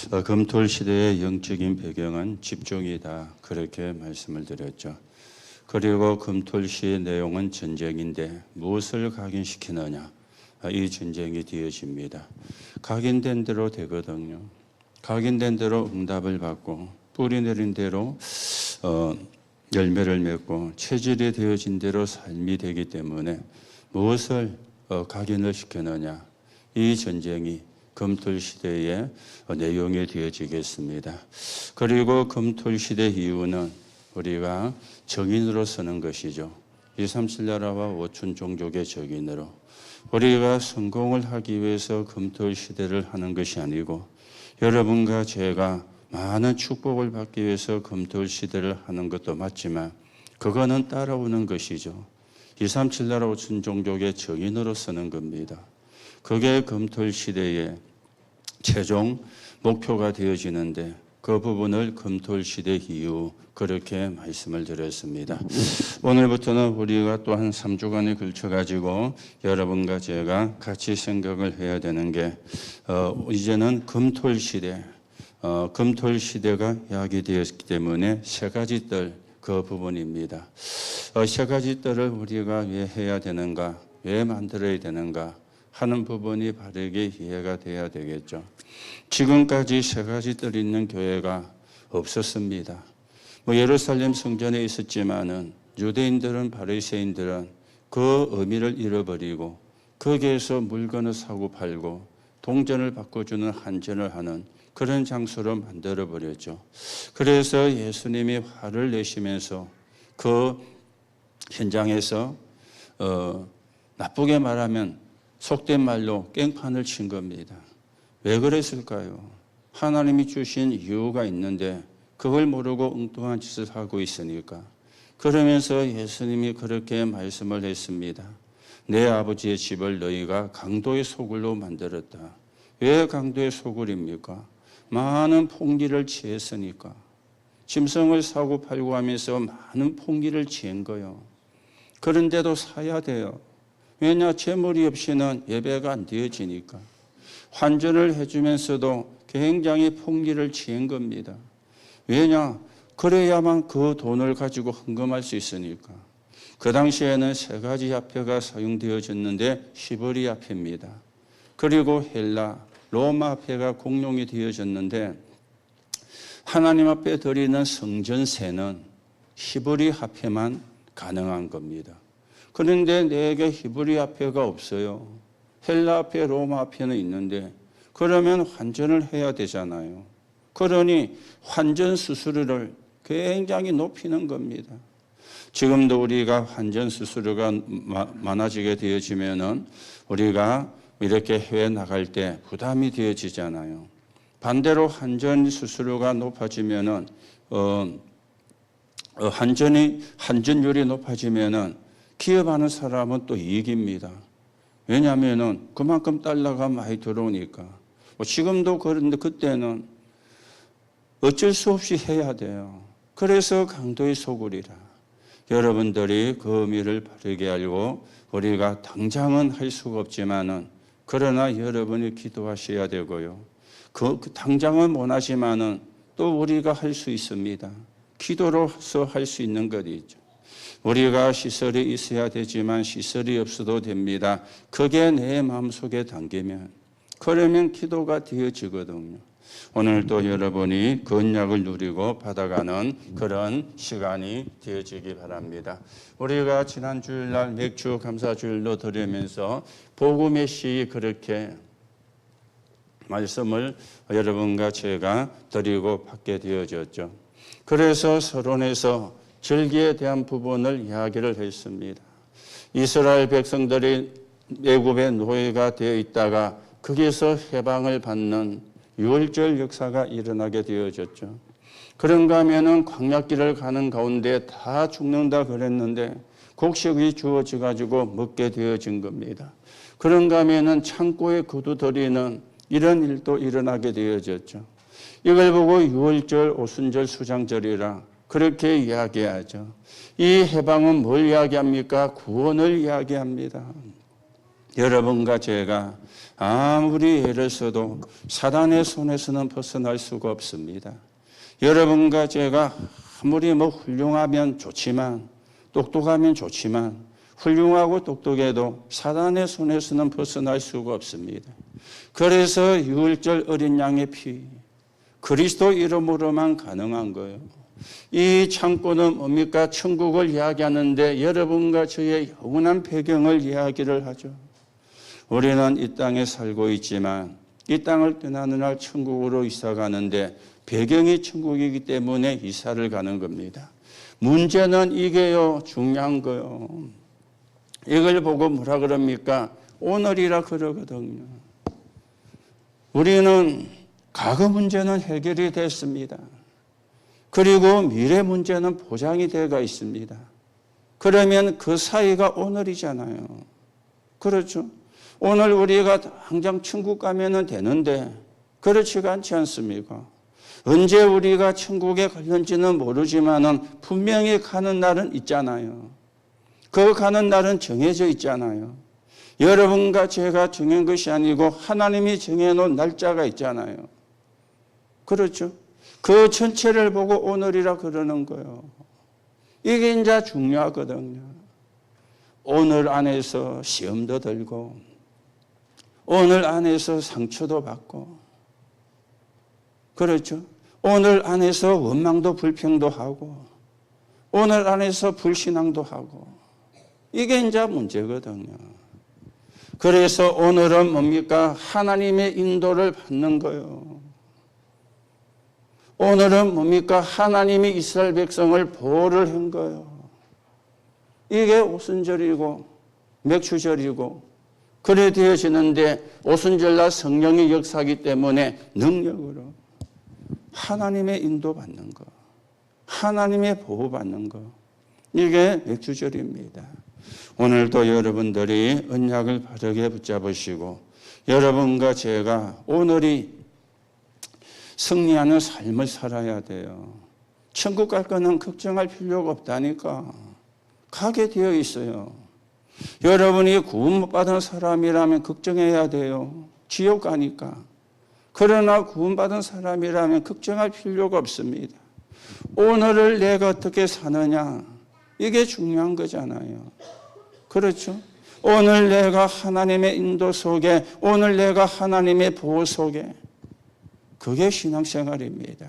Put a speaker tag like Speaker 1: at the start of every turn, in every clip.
Speaker 1: 금토일 시대의 영적인 배경은 집중이다. 그렇게 말씀을 드렸죠. 그리고 금토일 시의 내용은 전쟁인데 무엇을 각인시키느냐. 이 전쟁이 되어집니다. 각인된 대로 되거든요. 각인된 대로 응답을 받고 뿌리 내린 대로 열매를 맺고 체질이 되어진 대로 삶이 되기 때문에 무엇을 각인을 시키느냐. 이 전쟁이 금토일 시대의 내용이 되어지겠습니다. 그리고 금토일 시대 이후는 우리가 정인으로 서는 것이죠. 237 나라와 5천 종족의 정인으로 우리가 성공을 하기 위해서 금토일 시대를 하는 것이 아니고 여러분과 제가 많은 축복을 받기 위해서 금토일 시대를 하는 것도 맞지만 그거는 따라오는 것이죠. 237 나라 5천 종족의 정인으로 서는 겁니다. 그게 금토일 시대의 최종 목표가 되어지는데 그 부분을 금토일 시대 이후 그렇게 말씀을 드렸습니다. 오늘부터는 우리가 또 한 3주간에 걸쳐가지고 여러분과 제가 같이 생각을 해야 되는 게 이제는 금토일 시대, 금토일 시대가 이야기되었기 때문에 세 가지 뜰 그 부분입니다. 세 가지 뜰을 우리가 왜 해야 되는가, 왜 만들어야 되는가 하는 부분이 바르게 이해가 돼야 되겠죠. 지금까지 세 가지 뜰이 있는 교회가 없었습니다. 예루살렘 성전에 있었지만은 유대인들은 바리새인들은 그 의미를 잃어버리고 거기에서 물건을 사고 팔고 동전을 바꿔주는 환전을 하는 그런 장소로 만들어버렸죠. 그래서 예수님이 화를 내시면서 그 현장에서 나쁘게 말하면 속된 말로 깽판을 친 겁니다. 왜 그랬을까요? 하나님이 주신 이유가 있는데 그걸 모르고 엉뚱한 짓을 하고 있으니까. 그러면서 예수님이 그렇게 말씀을 했습니다. 내 아버지의 집을 너희가 강도의 소굴로 만들었다. 왜 강도의 소굴입니까? 많은 폭리를 취했으니까. 짐승을 사고 팔고 하면서 많은 폭리를 취한 거예요. 그런데도 사야 돼요. 왜냐? 재물이 없이는 예배가 안 되어지니까. 환전을 해주면서도 굉장히 폭리를 취한 겁니다. 왜냐? 그래야만 그 돈을 가지고 헌금할 수 있으니까. 그 당시에는 세 가지 화폐가 사용되어졌는데 히브리 화폐입니다. 그리고 헬라, 로마 화폐가 공용이 되어졌는데 하나님 앞에 드리는 성전세는 히브리 화폐만 가능한 겁니다. 그런데 내게 히브리 화폐가 없어요. 헬라 화폐, 로마 화폐는 있는데 그러면 환전을 해야 되잖아요. 그러니 환전 수수료를 굉장히 높이는 겁니다. 지금도 우리가 환전 수수료가 많아지게 되어지면은 우리가 이렇게 해외 나갈 때 부담이 되어지잖아요. 반대로 환전 수수료가 높아지면은 환전율이 높아지면은 기업하는 사람은 또 이익입니다. 왜냐하면은 그만큼 달러가 많이 들어오니까. 지금도 그런데 그때는 어쩔 수 없이 해야 돼요. 그래서 강도의 소굴이라. 여러분들이 그 의미를 바르게 알고 우리가 당장은 할 수가 없지만은 그러나 여러분이 기도하셔야 되고요. 당장은 못하지만은 또 우리가 할 수 있습니다. 기도로서 할 수 있는 것이 있죠. 우리가 시설이 있어야 되지만 시설이 없어도 됩니다. 그게 내 마음속에 담기면 그러면 기도가 되어지거든요. 오늘도 여러분이 그 언약을 누리고 받아가는 그런 시간이 되어지기 바랍니다. 우리가 지난 주일날 맥주 감사주일로 드리면서 복음의 시 그렇게 말씀을 여러분과 제가 드리고 받게 되어졌죠. 그래서 서론에서 절기에 대한 부분을 이야기를 했습니다. 이스라엘 백성들이 애굽의 노예가 되어 있다가 거기에서 해방을 받는 유월절 역사가 일어나게 되어졌죠. 그런가 하면은 광야길을 가는 가운데 다 죽는다 그랬는데 곡식이 주어져 가지고 먹게 되어진 겁니다. 그런가 하면은 창고에 거두들이는 이런 일도 일어나게 되어졌죠. 이걸 보고 유월절, 오순절, 수장절이라 그렇게 이야기하죠. 이 해방은 뭘 이야기합니까? 구원을 이야기합니다. 여러분과 제가 아무리 애를 써도 사단의 손에서는 벗어날 수가 없습니다. 여러분과 제가 아무리 훌륭하면 좋지만, 똑똑하면 좋지만, 훌륭하고 똑똑해도 사단의 손에서는 벗어날 수가 없습니다. 그래서 유월절 어린 양의 피, 그리스도 이름으로만 가능한 거예요. 이 창고는 뭡니까? 천국을 이야기하는데 여러분과 저의 영원한 배경을 이야기를 하죠. 우리는 이 땅에 살고 있지만 이 땅을 떠나는 날 천국으로 이사 가는데 배경이 천국이기 때문에 이사를 가는 겁니다. 문제는 이게요, 중요한 거요. 이걸 보고 뭐라 그럽니까? 오늘이라 그러거든요. 우리는 과거 문제는 해결이 됐습니다. 그리고 미래 문제는 보장이 되어 있습니다. 그러면 그 사이가 오늘이잖아요. 그렇죠? 오늘 우리가 당장 천국 가면 되는데 그렇지가 않지 않습니까? 언제 우리가 천국에 갈는지는 모르지만은 분명히 가는 날은 있잖아요. 그 가는 날은 정해져 있잖아요. 여러분과 제가 정한 것이 아니고 하나님이 정해놓은 날짜가 있잖아요. 그렇죠? 그 전체를 보고 오늘이라 그러는 거예요. 이게 이제 중요하거든요. 오늘 안에서 시험도 들고, 오늘 안에서 상처도 받고, 그렇죠? 오늘 안에서 원망도 불평도 하고, 오늘 안에서 불신앙도 하고, 이게 이제 문제거든요. 그래서 오늘은 뭡니까? 하나님의 인도를 받는 거예요. 오늘은 뭡니까? 하나님이 이스라엘 백성을 보호를 한 거예요. 이게 오순절이고 맥주절이고 그래 되어지는데 오순절날 성령의 역사이기 때문에 능력으로 하나님의 인도받는 거, 하나님의 보호받는 거, 이게 맥주절입니다. 오늘도 여러분들이 언약을 바르게 붙잡으시고 여러분과 제가 오늘이 승리하는 삶을 살아야 돼요. 천국 갈 거는 걱정할 필요가 없다니까. 가게 되어 있어요. 여러분이 구원 못 받은 사람이라면 걱정해야 돼요. 지옥 가니까. 그러나 구원받은 사람이라면 걱정할 필요가 없습니다. 오늘을 내가 어떻게 사느냐, 이게 중요한 거잖아요. 그렇죠? 오늘 내가 하나님의 인도 속에, 오늘 내가 하나님의 보호 속에, 그게 신앙생활입니다.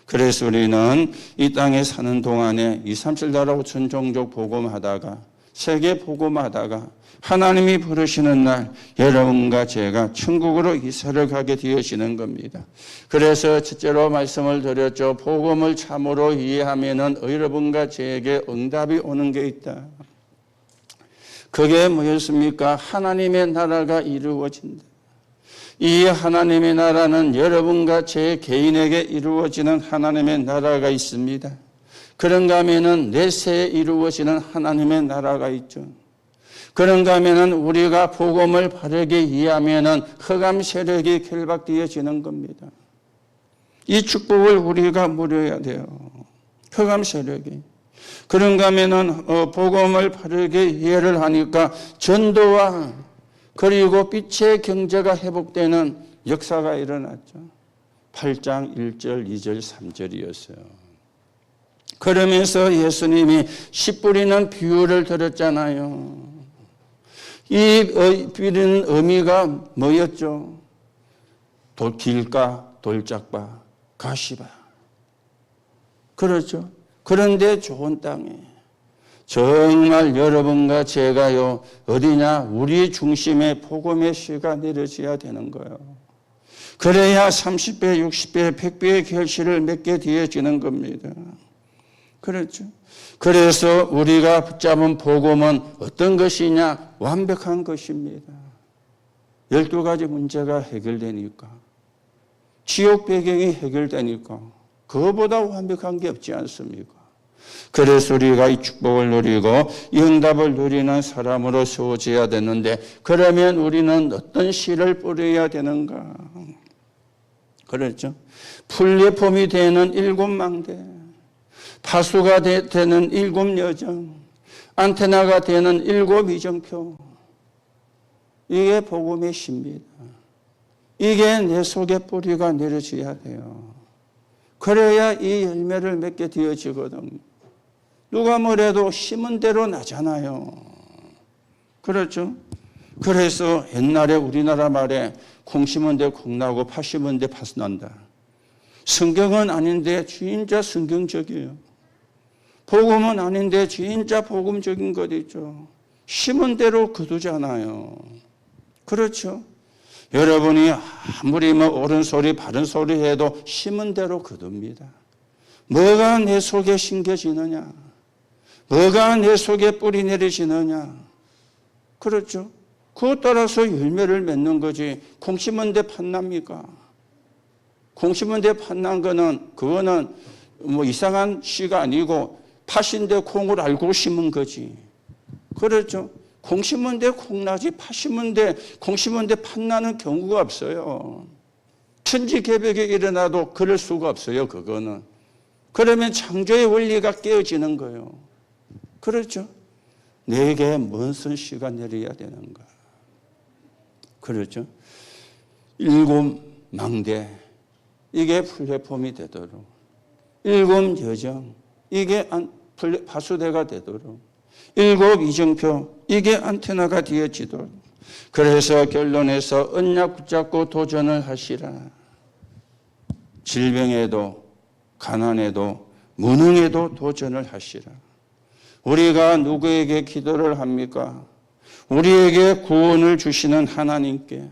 Speaker 1: 그래서 우리는 이 땅에 사는 동안에 2, 3, 7 나라 5천 종족 복음하다가, 세계 복음하다가 하나님이 부르시는 날 여러분과 제가 천국으로 이사를 가게 되어지는 겁니다. 그래서 첫째로 말씀을 드렸죠. 복음을 참으로 이해하면은 여러분과 저에게 응답이 오는 게 있다. 그게 뭐였습니까? 하나님의 나라가 이루어진다. 이 하나님의 나라는 여러분과 제 개인에게 이루어지는 하나님의 나라가 있습니다. 그런가 하면은 내세에 이루어지는 하나님의 나라가 있죠. 그런가 하면은 우리가 복음을 바르게 이해하면은 흑암 세력이 결박되어지는 겁니다. 이 축복을 우리가 누려야 돼요. 흑암 세력이. 그런가 하면은 복음을 바르게 이해를 하니까 전도와 그리고 빛의 경제가 회복되는 역사가 일어났죠. 8장 1절, 2절, 3절이었어요. 그러면서 예수님이 씨 뿌리는 비유를 들었잖아요. 이 비유는 의미가 뭐였죠? 길가, 돌짝바, 가시바. 그렇죠. 그런데 좋은 땅에 정말 여러분과 제가요, 어디냐? 우리 중심에 복음의 씨가 내려져야 되는 거예요. 그래야 30배, 60배, 100배의 결실을 맺게 되어지는 겁니다. 그렇죠. 그래서 우리가 붙잡은 복음은 어떤 것이냐? 완벽한 것입니다. 12가지 문제가 해결되니까. 지옥 배경이 해결되니까. 그거보다 완벽한 게 없지 않습니까? 그래서 우리가 이 축복을 누리고 이 응답을 누리는 사람으로 세워져야 되는데, 그러면 우리는 어떤 씨를 뿌려야 되는가? 그렇죠. 플랫폼이 되는 7망대, 파수가 되는 7여정, 안테나가 되는 7 이정표. 이게 복음의 신비다. 이게 내 속에 뿌리가 내려져야 돼요. 그래야 이 열매를 맺게 되어지거든요. 누가 뭐래도 심은 대로 나잖아요. 그렇죠? 그래서 옛날에 우리나라 말에 콩 심은 데 콩 나고 팥 심은 데 팥 난다. 성경은 아닌데 진짜 성경적이에요. 복음은 아닌데 진짜 복음적인 것 있죠. 심은 대로 거두잖아요. 그렇죠? 여러분이 아무리 옳은 소리 바른 소리 해도 심은 대로 거둡니다. 뭐가 내 속에 심겨지느냐, 뭐가 내 속에 뿌리 내리지느냐. 그렇죠? 그것 따라서 열매를 맺는 거지. 콩 심은 데 팥납니까? 콩 심은 데 팥난 거는 그거는 뭐 이상한 씨가 아니고 팥인데 콩을 알고 심은 거지. 그렇죠? 콩 심은 데 콩 나지 팥 심은 데 콩 심은 데 팥 나는 경우가 없어요. 천지개벽이 일어나도 그럴 수가 없어요. 그거는. 그러면 창조의 원리가 깨어지는 거예요. 그렇죠? 내게 무슨 씨가 내려야 되는가. 그렇죠? 일곱 망대 이게 플랫폼이 되도록, 일곱 여정 이게 파수대가 되도록, 일곱 이정표 이게 안테나가 되어지도록. 그래서 결론에서 언약 붙잡고 도전을 하시라. 질병에도 가난에도 무능에도 도전을 하시라. 우리가 누구에게 기도를 합니까? 우리에게 구원을 주시는 하나님께,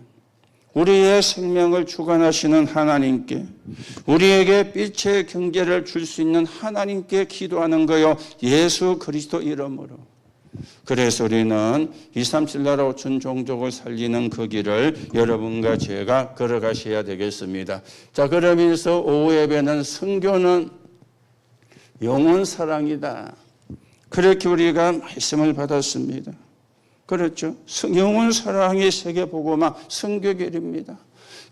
Speaker 1: 우리의 생명을 주관하시는 하나님께, 우리에게 빛의 경계를 줄 수 있는 하나님께 기도하는 거요. 예수 그리스도 이름으로. 그래서 우리는 237 나라 5천 종족을 살리는 그 길을 여러분과 제가 걸어가셔야 되겠습니다. 자, 그러면서 오후 예배는 선교는 영혼 사랑이다. 그렇게 우리가 말씀을 받았습니다. 그렇죠? 영혼 사랑이 세계복음화 선교길입니다.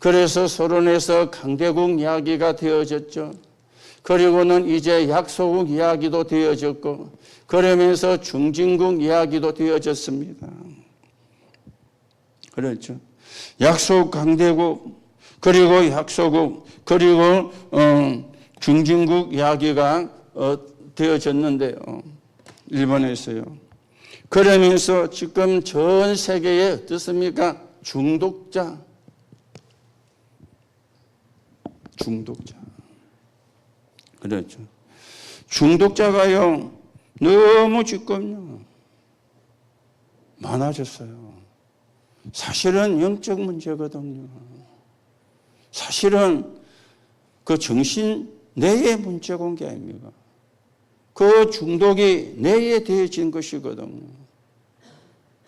Speaker 1: 그래서 서론에서 강대국 이야기가 되어졌죠. 그리고는 이제 약소국 이야기도 되어졌고, 그러면서 중진국 이야기도 되어졌습니다. 그렇죠? 약소국, 강대국, 그리고 약소국, 그리고 중진국 이야기가 되어졌는데요. 일본에서요. 그러면서 지금 전 세계에 어떻습니까? 중독자. 그렇죠. 중독자가요, 너무 지금요, 많아졌어요. 사실은 영적 문제거든요. 사실은 그 정신 내의 문제가 온 게 아닙니까? 그 중독이 뇌에 되어진 것이거든요.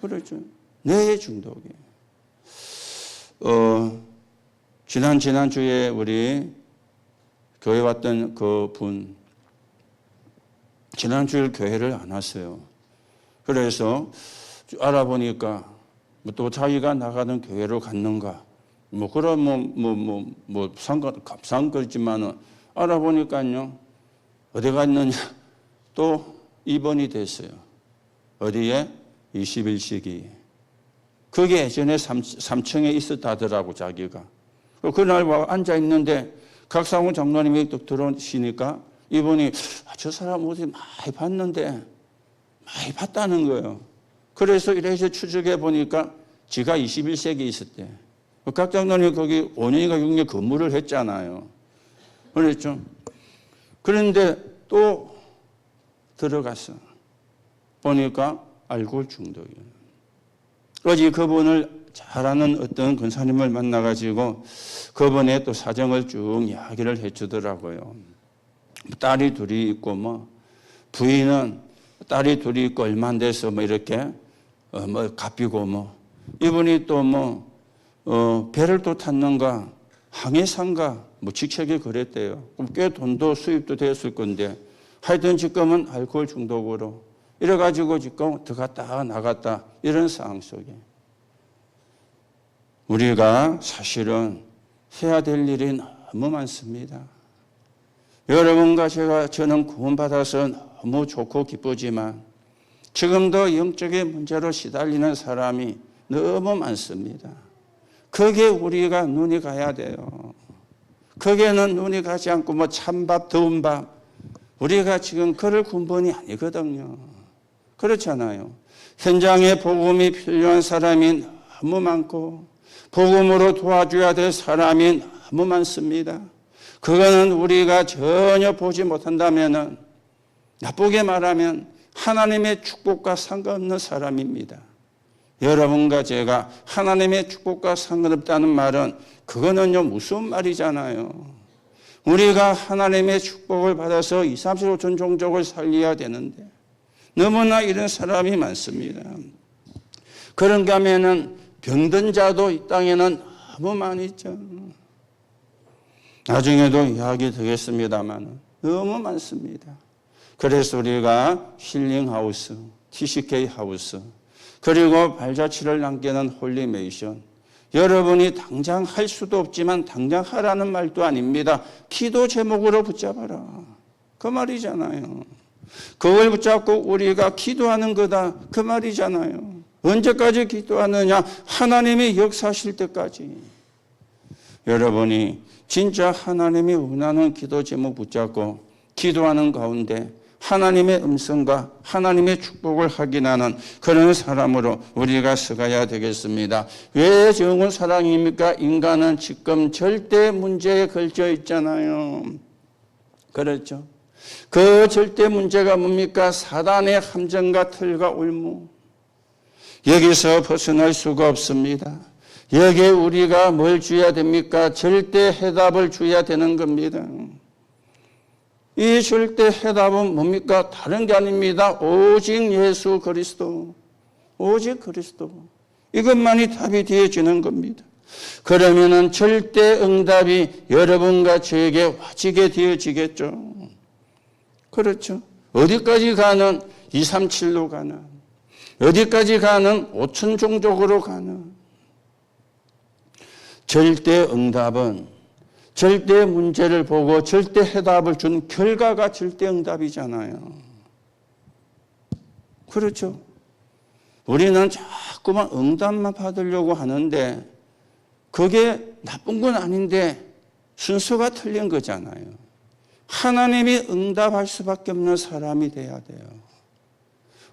Speaker 1: 그렇죠. 뇌의 중독이. 지난주에 우리 교회 왔던 그 분, 지난주에 교회를 안 왔어요. 그래서 알아보니까 또 자기가 나가는 교회로 갔는가. 그럼 값싼 거지만은 알아보니까요. 어디 갔느냐. 또 입원이 됐어요. 어디에? 21세기. 그게 예전에 3층에 있었다더라고, 자기가. 그날 앉아있는데 각상훈 장로님이 또 들어오시니까 이분이 저 사람 어디 많이 봤는데 많이 봤다는 거예요. 그래서 이래서 추적해 보니까 지가 21세기에 있었대. 각 장로님이 거기 5년인가 6년 근무를 했잖아요. 그랬죠. 그런데 또 들어가서 보니까 알코올 중독이에요. 어제 그분을 잘 아는 어떤 권사님을 만나가지고 그분의 또 사정을 쭉 이야기를 해주더라고요. 딸이 둘이 있고 부인은 딸이 둘이 있고 얼마 안 돼서 이렇게 갚이고 이분이 또 배를 또 탔는가 항해상가 직책이 그랬대요. 그럼 꽤 돈도 수입도 됐을 건데 하여튼 지금은 알코올 중독으로 이래가지고 지금 들어갔다 나갔다 이런 상황 속에 우리가 사실은 해야 될 일이 너무 많습니다. 여러분과 저는 구원받아서 너무 좋고 기쁘지만 지금도 영적인 문제로 시달리는 사람이 너무 많습니다. 거기에 우리가 눈이 가야 돼요. 거기에는 눈이 가지 않고 뭐 찬밥, 더운 밥, 우리가 지금 그럴 군번이 아니거든요. 그렇잖아요. 현장에 복음이 필요한 사람이 너무 많고 복음으로 도와줘야 될 사람이 너무 많습니다. 그거는 우리가 전혀 보지 못한다면, 나쁘게 말하면 하나님의 축복과 상관없는 사람입니다. 여러분과 제가 하나님의 축복과 상관없다는 말은 그거는요 무슨 말이잖아요. 우리가 하나님의 축복을 받아서 2, 35천 종족을 살려야 되는데 너무나 이런 사람이 많습니다. 그런가 하면은 병든 자도 이 땅에는 너무 많이 있죠. 나중에도 이야기 되겠습니다만 너무 많습니다. 그래서 우리가 힐링하우스, TCK 하우스, 그리고 발자취를 남기는 홀리메이션, 여러분이 당장 할 수도 없지만 당장 하라는 말도 아닙니다. 기도 제목으로 붙잡아라. 그 말이잖아요. 그걸 붙잡고 우리가 기도하는 거다. 그 말이잖아요. 언제까지 기도하느냐? 하나님이 역사하실 때까지. 여러분이 진짜 하나님이 원하는 기도 제목 붙잡고 기도하는 가운데 하나님의 음성과 하나님의 축복을 확인하는 그런 사람으로 우리가 서가야 되겠습니다. 왜 정은 사랑입니까? 인간은 지금 절대 문제에 걸쳐 있잖아요. 그렇죠? 그 절대 문제가 뭡니까? 사단의 함정과 틀과 올무. 여기서 벗어날 수가 없습니다. 여기에 우리가 뭘 줘야 됩니까? 절대 해답을 줘야 되는 겁니다. 이 절대 해답은 뭡니까? 다른 게 아닙니다. 오직 예수 그리스도. 오직 그리스도. 이것만이 답이 되어지는 겁니다. 그러면은 절대 응답이 여러분과 저에게 와지게 되어지겠죠. 그렇죠. 어디까지 가는 237로 가는, 어디까지 가는 5천 종족으로 가는. 절대 응답은 절대 문제를 보고 절대 해답을 준 결과가 절대 응답이잖아요. 그렇죠. 우리는 자꾸만 응답만 받으려고 하는데 그게 나쁜 건 아닌데 순서가 틀린 거잖아요. 하나님이 응답할 수밖에 없는 사람이 돼야 돼요.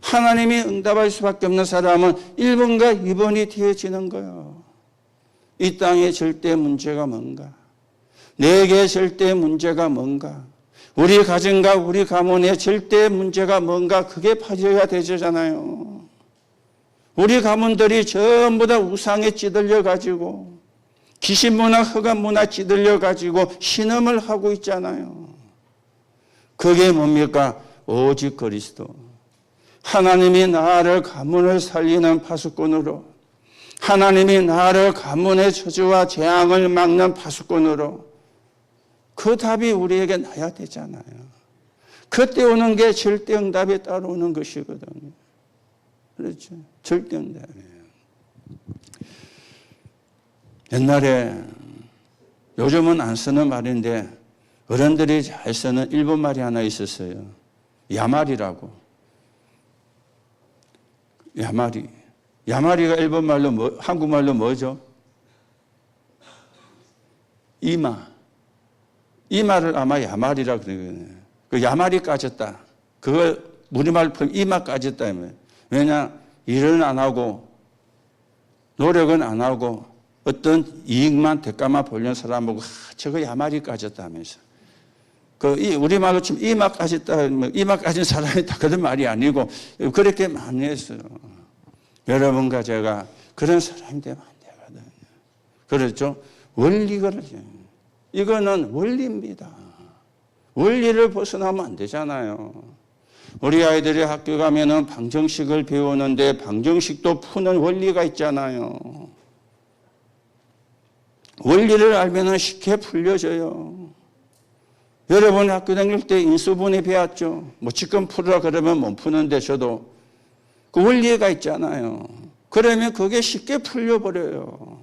Speaker 1: 하나님이 응답할 수밖에 없는 사람은 1번과 2번이 되어지는 거예요. 이 땅의 절대 문제가 뭔가? 내게 절대 문제가 뭔가? 우리 가정과 우리 가문의 절대 문제가 뭔가? 그게 파져야 되잖아요. 우리 가문들이 전부 다 우상에 찌들려 가지고 귀신 문화, 흑암 문화 찌들려 가지고 신음을 하고 있잖아요. 그게 뭡니까? 오직 그리스도. 하나님이 나를 가문을 살리는 파수꾼으로, 하나님이 나를 가문의 저주와 재앙을 막는 파수꾼으로, 그 답이 우리에게 나야 되잖아요. 그때 오는 게 절대 응답이 따라오는 것이거든요. 그렇죠. 절대 응답이에요. 옛날에, 요즘은 안 쓰는 말인데 어른들이 잘 쓰는 일본 말이 하나 있었어요. 야말이라고. 야말이. 야말이가 일본 말로 한국말로 뭐죠? 이마. 이마를 아마 야말이라 그러거든요. 그 야말이 까졌다. 그걸 우리말로 풀면 이마 까졌다. 왜냐? 일은 안 하고 노력은 안 하고 어떤 이익만 대가만 보려는 사람하고 저거 야말이 까졌다 하면서. 우리말로 치면 이마 까졌다. 이마 까진 사람이 다 그런 말이 아니고 그렇게 많이 했어요. 여러분과 제가 그런 사람이 되면 안 되거든요. 그렇죠? 원리가 이거는 원리입니다. 원리를 벗어나면 안 되잖아요. 우리 아이들이 학교 가면은 방정식을 배우는데 방정식도 푸는 원리가 있잖아요. 원리를 알면은 쉽게 풀려져요. 여러분 학교 다닐 때 인수분해 배웠죠. 뭐 지금 풀으라 그러면 못 푸는데 저도 그 원리가 있잖아요. 그러면 그게 쉽게 풀려버려요.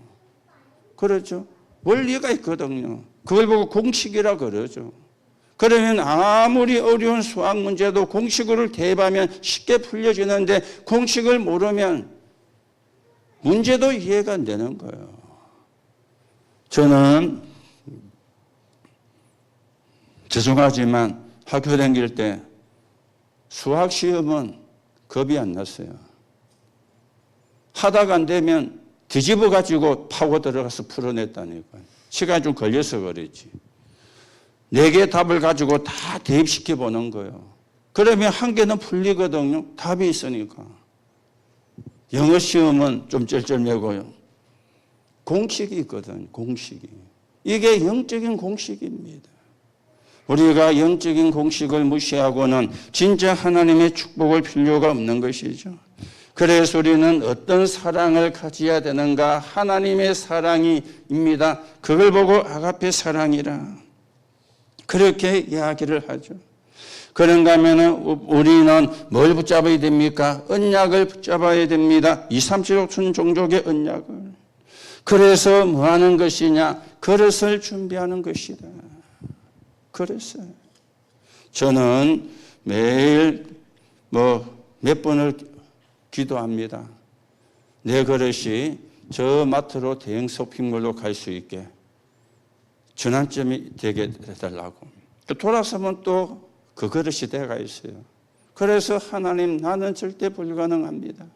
Speaker 1: 그렇죠? 원리가 있거든요. 그걸 보고 공식이라 그러죠. 그러면 아무리 어려운 수학 문제도 공식으로 대입하면 쉽게 풀려지는데 공식을 모르면 문제도 이해가 안 되는 거예요. 저는 죄송하지만 학교 다닐 때 수학 시험은 겁이 안 났어요. 하다가 안 되면 뒤집어 가지고 파고 들어가서 풀어냈다니까요. 시간이 좀 걸려서 그랬지. 4개 답을 가지고 다 대입시켜 보는 거예요. 그러면 한 개는 풀리거든요. 답이 있으니까. 영어 시험은 좀 쩔쩔매고요. 공식이 있거든요. 공식이. 이게 영적인 공식입니다. 우리가 영적인 공식을 무시하고는 진짜 하나님의 축복을 필요가 없는 것이죠. 그래서 우리는 어떤 사랑을 가져야 되는가? 하나님의 사랑입니다. 그걸 보고 아가페 사랑이라 그렇게 이야기를 하죠. 그런가 하면 우리는 뭘 붙잡아야 됩니까? 언약을 붙잡아야 됩니다. 2, 3, 7옥순 종족의 언약을. 그래서 뭐 하는 것이냐? 그릇을 준비하는 것이다. 그랬어요. 저는 매일 몇 번을 기도합니다. 내 그릇이 저 마트로 대형 쇼핑몰로 갈 수 있게 전환점이 되게 해달라고. 돌아서면 또 그 그릇이 돼가 있어요. 그래서 하나님, 나는 절대 불가능합니다.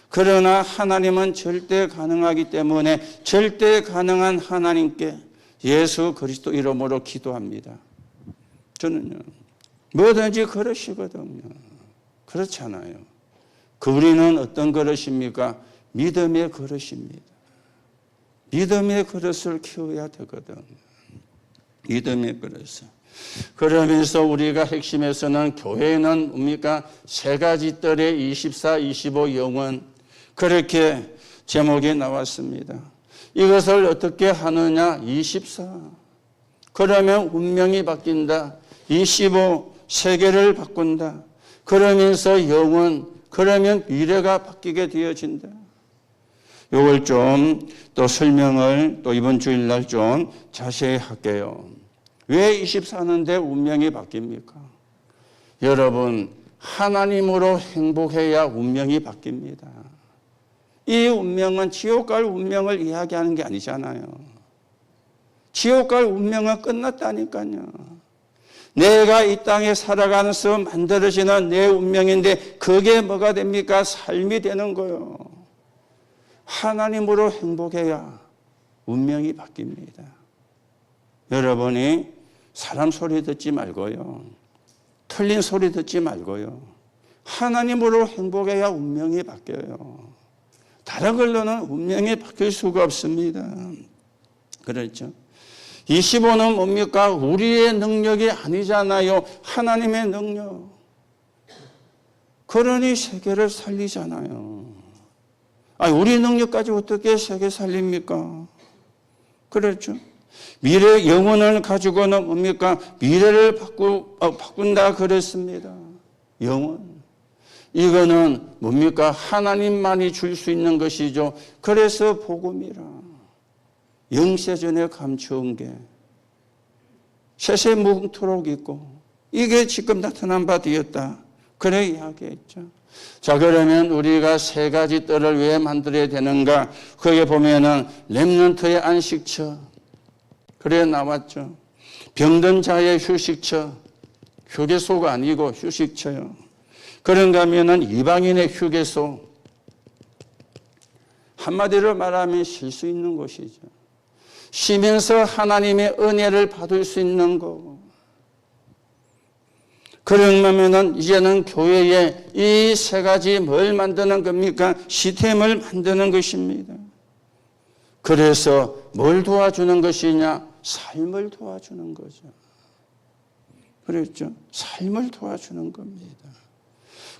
Speaker 1: 그러나 하나님은 절대 가능하기 때문에 절대 가능한 하나님께 예수 그리스도 이름으로 기도합니다. 저는요, 뭐든지 그릇이거든요. 그렇잖아요. 우리는 어떤 그릇입니까? 믿음의 그릇입니다. 믿음의 그릇을 키워야 되거든요. 믿음의 그릇을. 그러면서 우리가 핵심에서는 교회는 뭡니까? 3가지 뜰의 24, 25 영혼. 그렇게 제목이 나왔습니다. 이것을 어떻게 하느냐? 24. 그러면 운명이 바뀐다. 25, 세계를 바꾼다. 그러면서 영혼, 그러면 미래가 바뀌게 되어진다. 이걸 좀 또 설명을 또 이번 주일날 좀 자세히 할게요. 왜 24인데 운명이 바뀝니까? 여러분, 하나님으로 행복해야 운명이 바뀝니다. 이 운명은 지옥 갈 운명을 이야기하는 게 아니잖아요. 지옥 갈 운명은 끝났다니까요. 내가 이 땅에 살아가면서 만들어지는 내 운명인데 그게 뭐가 됩니까? 삶이 되는 거예요. 하나님으로 행복해야 운명이 바뀝니다. 여러분이 사람 소리 듣지 말고요. 틀린 소리 듣지 말고요. 하나님으로 행복해야 운명이 바뀌어요. 다른 걸로는 운명이 바뀔 수가 없습니다. 그렇죠? 25는 뭡니까? 우리의 능력이 아니잖아요. 하나님의 능력. 그러니 세계를 살리잖아요. 우리 능력까지 어떻게 세계 살립니까? 그렇죠? 미래 영혼을 가지고는 뭡니까? 미래를 바꾼다 그랬습니다. 영혼. 이거는 뭡니까? 하나님만이 줄 수 있는 것이죠. 그래서 복음이라. 영세전에 감추은 게 세세무궁토록 있고 이게 지금 나타난 바 되었다. 그래 이야기했죠. 자, 그러면 우리가 3가지 뜰을 왜 만들어야 되는가? 거기에 보면은 렘넌트의 안식처. 그래 나왔죠. 병든 자의 휴식처. 휴게소가 아니고 휴식처요. 그런가 하면은 이방인의 휴게소. 한마디로 말하면 쉴 수 있는 곳이죠. 쉬면서 하나님의 은혜를 받을 수 있는 거. 그러면은 이제는 교회에 이 3가지 뭘 만드는 겁니까? 시스템을 만드는 것입니다. 그래서 뭘 도와주는 것이냐? 삶을 도와주는 거죠. 그렇죠? 삶을 도와주는 겁니다.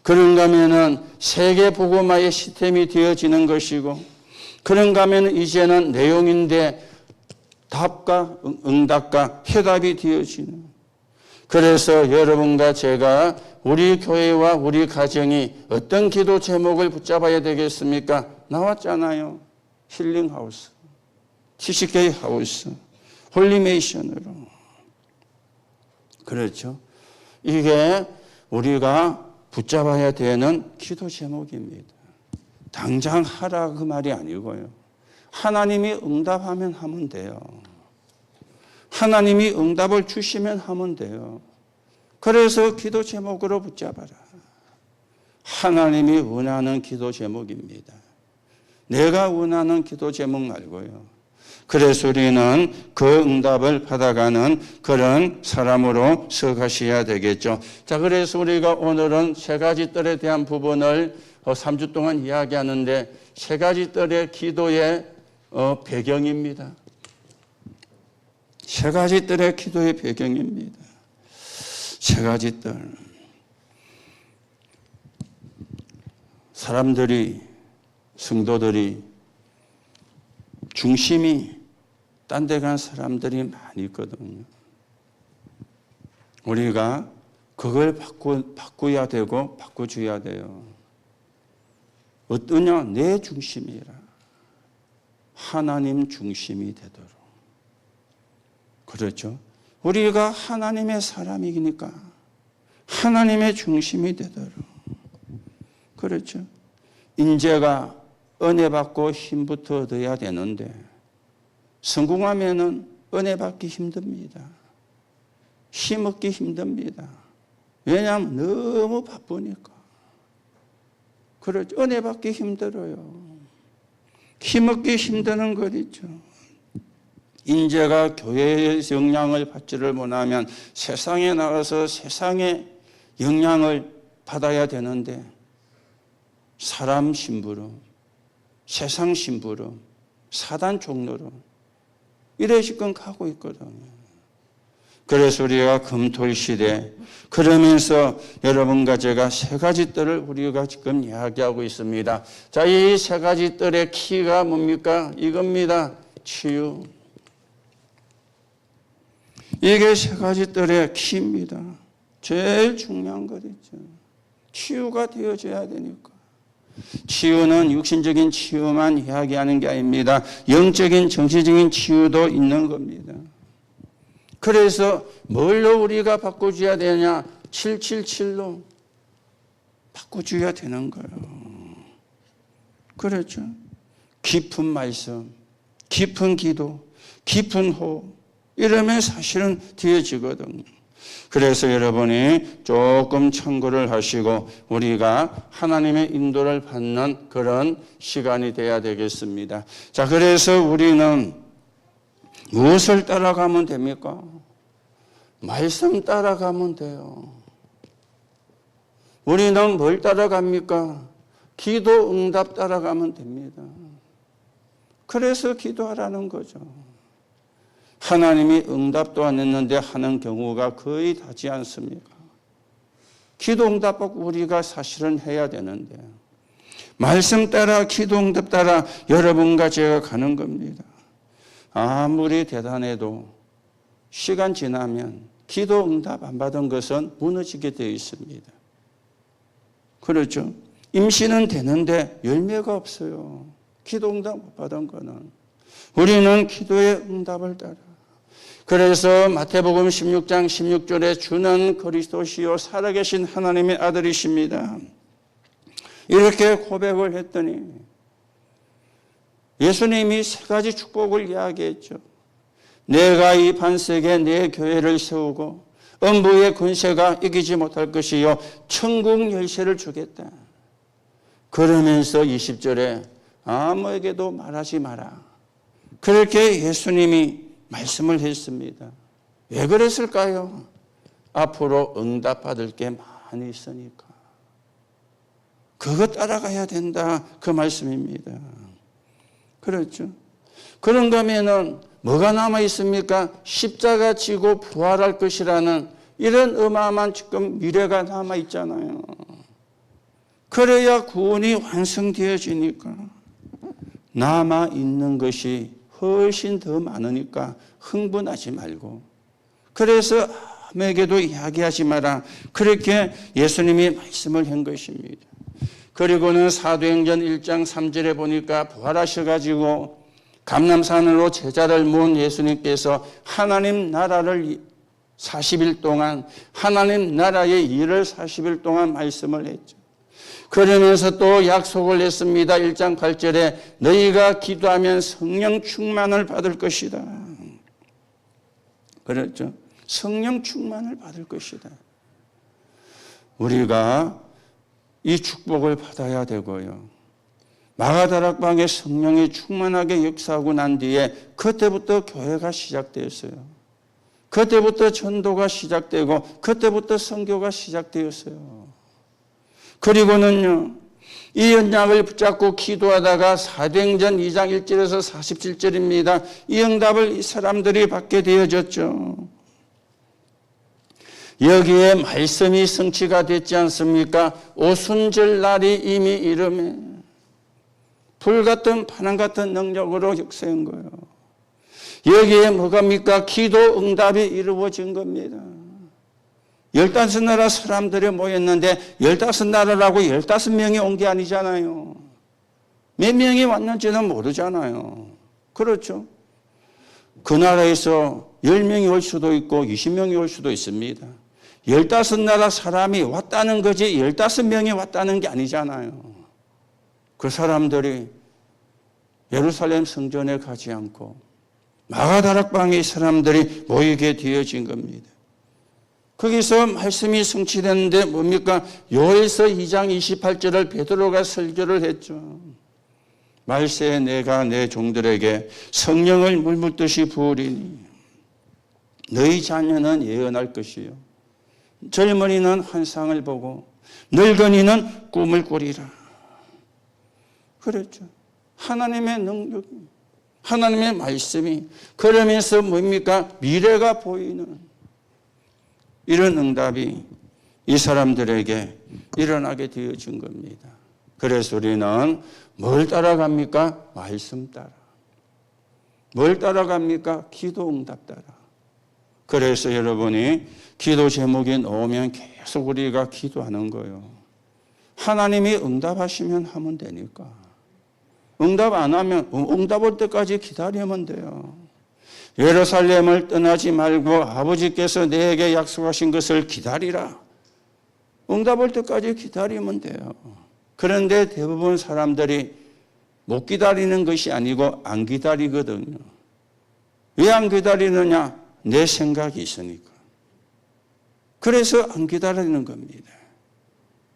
Speaker 1: 그런가 하면은 세계 복음화의 시스템이 되어지는 것이고, 그런가 하면 이제는 내용인데 답과 응답과 해답이 되어지는. 그래서 여러분과 제가 우리 교회와 우리 가정이 어떤 기도 제목을 붙잡아야 되겠습니까? 나왔잖아요. 힐링하우스, TCK 하우스, 홀리메이션으로. 그렇죠. 이게 우리가 붙잡아야 되는 기도 제목입니다. 당장 하라 그 말이 아니고요. 하나님이 응답하면 하면 돼요. 하나님이 응답을 주시면 하면 돼요. 그래서 기도 제목으로 붙잡아라. 하나님이 원하는 기도 제목입니다. 내가 원하는 기도 제목 말고요. 그래서 우리는 그 응답을 받아가는 그런 사람으로 서가셔야 되겠죠. 자, 그래서 우리가 오늘은 세 가지 뜰에 대한 부분을 3주 동안 이야기하는데 세 가지 뜰의 기도의 배경입니다. 세 가지 뜰의 기도의 배경입니다. 세 가지 뜰. 사람들이, 성도들이 중심이 딴 데 간 사람들이 많이 있거든요. 우리가 그걸 바꿔야 되고 바꿔줘야 돼요. 어떠냐? 내 중심이라. 하나님 중심이 되도록. 그렇죠? 우리가 하나님의 사람이니까 하나님의 중심이 되도록. 그렇죠? 인재가 은혜 받고 힘부터 얻어야 되는데 성공하면은 은혜 받기 힘듭니다. 힘 얻기 힘듭니다. 왜냐하면 너무 바쁘니까. 그렇죠. 은혜 받기 힘들어요. 힘 얻기 힘드는 것 있죠. 인재가 교회의 영향을 받지를 못하면 세상에 나가서 세상의 영향을 받아야 되는데 사람 심부름, 세상 심부름, 사단 종로로 이래식건 가고 있거든요. 그래서 우리가 금토일 시대 그러면서 여러분과 제가 세 가지 뜰을 우리가 지금 이야기하고 있습니다. 자, 이 세 가지 뜰의 키가 뭡니까? 이겁니다. 치유. 이게 세 가지 뜰의 키입니다. 제일 중요한 것 있죠. 치유가 되어져야 되니까. 치유는 육신적인 치유만 이야기하는 게 아닙니다. 영적인 정신적인 치유도 있는 겁니다. 그래서 뭘로 우리가 바꿔줘야 되냐? 777로 바꿔줘야 되는 거예요. 그렇죠? 깊은 말씀, 깊은 기도, 깊은 호흡 이러면 사실은 되어지거든요. 그래서 여러분이 조금 참고를 하시고 우리가 하나님의 인도를 받는 그런 시간이 돼야 되겠습니다. 자, 그래서 우리는 무엇을 따라가면 됩니까? 말씀 따라가면 돼요. 우리는 뭘 따라갑니까? 기도 응답 따라가면 됩니다. 그래서 기도하라는 거죠. 하나님이 응답도 안 했는데 하는 경우가 거의 다지 않습니까? 기도 응답하고 우리가 사실은 해야 되는데 말씀 따라 기도 응답 따라 여러분과 제가 가는 겁니다. 아무리 대단해도 시간 지나면 기도 응답 안 받은 것은 무너지게 되어 있습니다. 그렇죠? 임신은 되는데 열매가 없어요. 기도 응답 못 받은 거는. 우리는 기도의 응답을 따라. 그래서 마태복음 16장 16절에 주는 그리스도시요 살아계신 하나님의 아들이십니다. 이렇게 고백을 했더니 예수님이 세 가지 축복을 이야기했죠. 내가 이 반석에 내 교회를 세우고 음부의 권세가 이기지 못할 것이요 천국 열쇠를 주겠다. 그러면서 20절에 아무에게도 말하지 마라. 그렇게 예수님이 말씀을 했습니다. 왜 그랬을까요? 앞으로 응답받을 게 많이 있으니까. 그거 따라가야 된다. 그 말씀입니다. 그렇죠. 그런가 하면은 뭐가 남아 있습니까? 십자가 지고 부활할 것이라는 이런 어마어마한 지금 미래가 남아 있잖아요. 그래야 구원이 완성되어지니까 남아 있는 것이 훨씬 더 많으니까 흥분하지 말고 그래서 아무에게도 이야기하지 마라. 그렇게 예수님이 말씀을 한 것입니다. 그리고는 사도행전 1장 3절에 보니까 부활하셔가지고 감람산으로 제자를 모은 예수님께서 하나님 나라를 40일 동안 하나님 나라의 일을 40일 동안 말씀을 했죠. 그러면서 또 약속을 했습니다. 1장 8절에 너희가 기도하면 성령 충만을 받을 것이다. 그렇죠? 성령 충만을 받을 것이다. 우리가 이 축복을 받아야 되고요. 마가다락방에 성령이 충만하게 역사하고 난 뒤에 그때부터 교회가 시작되었어요. 그때부터 전도가 시작되고 그때부터 선교가 시작되었어요. 그리고는요, 이 언약을 붙잡고 기도하다가 사도행전 2장 1절에서 47절입니다. 이 응답을 이 사람들이 받게 되어졌죠. 여기에 말씀이 성취가 됐지 않습니까? 오순절 날이 이미 이름에 불같은 바람 같은 능력으로 역사한 거예요. 여기에 뭐갑니까? 기도 응답이 이루어진 겁니다. 15나라 사람들이 모였는데 15나라라고 15명이 온 게 아니잖아요. 몇 명이 왔는지는 모르잖아요. 그렇죠? 그 나라에서 10명이 올 수도 있고 20명이 올 수도 있습니다. 15나라 사람이 왔다는 거지 15명이 왔다는 게 아니잖아요. 그 사람들이 예루살렘 성전에 가지 않고 마가다락방에 사람들이 모이게 되어진 겁니다. 거기서 말씀이 성취됐는데 뭡니까? 요엘서 2장 28절을 베드로가 설교를 했죠. 말세에 내가 내 종들에게 성령을 물붓듯이 부으리니 너희 자녀는 예언할 것이요 젊은이는 환상을 보고 늙은이는 꿈을 꾸리라. 그랬죠. 하나님의 능력, 하나님의 말씀이 그러면서 뭡니까? 미래가 보이는 이런 응답이 이 사람들에게 일어나게 되어진 겁니다. 그래서 우리는 뭘 따라갑니까? 말씀 따라. 뭘 따라갑니까? 기도 응답 따라. 그래서 여러분이 기도 제목이 나오면 계속 우리가 기도하는 거예요. 하나님이 응답하시면 하면 되니까. 응답 안 하면 응답 올 때까지 기다리면 돼요. 예루살렘을 떠나지 말고 아버지께서 내게 약속하신 것을 기다리라. 응답 올 때까지 기다리면 돼요. 그런데 대부분 사람들이 못 기다리는 것이 아니고 안 기다리거든요. 왜 안 기다리느냐? 내 생각이 있으니까. 그래서 안 기다리는 겁니다.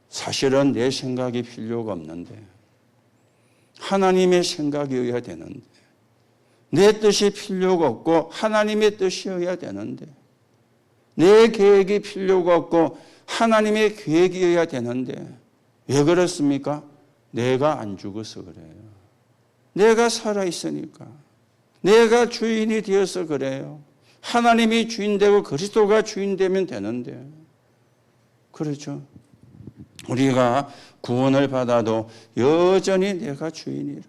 Speaker 1: 사실은 내 생각이 필요가 없는데 하나님의 생각이어야 되는데 내 뜻이 필요가 없고 하나님의 뜻이어야 되는데 내 계획이 필요가 없고 하나님의 계획이어야 되는데 왜 그렇습니까? 내가 안 죽어서 그래요. 내가 살아있으니까. 내가 주인이 되어서 그래요. 하나님이 주인 되고 그리스도가 주인 되면 되는데 그렇죠. 우리가 구원을 받아도 여전히 내가 주인이라.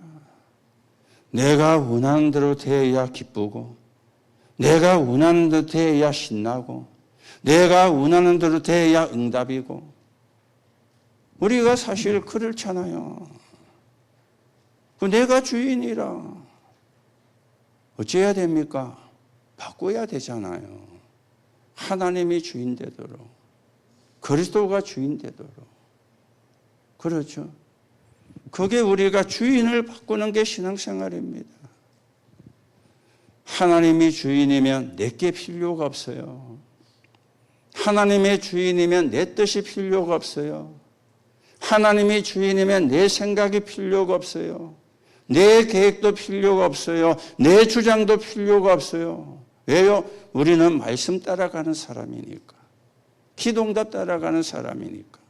Speaker 1: 내가 원하는 대로 되어야 기쁘고 내가 원하는 대로 되어야 신나고 내가 원하는 대로 되어야 응답이고 우리가 사실 그렇잖아요. 내가 주인이라. 어찌해야 됩니까? 바꿔야 되잖아요. 하나님이 주인 되도록 그리스도가 주인 되도록 그렇죠. 그게 우리가 주인을 바꾸는 게 신앙생활입니다. 하나님이 주인이면 내게 필요가 없어요. 하나님의 주인이면 내 뜻이 필요가 없어요. 하나님이 주인이면 내 생각이 필요가 없어요. 내 계획도 필요가 없어요. 내 주장도 필요가 없어요. 왜요? 우리는 말씀 따라가는 사람이니까. 기도응답 따라가는 사람이니까.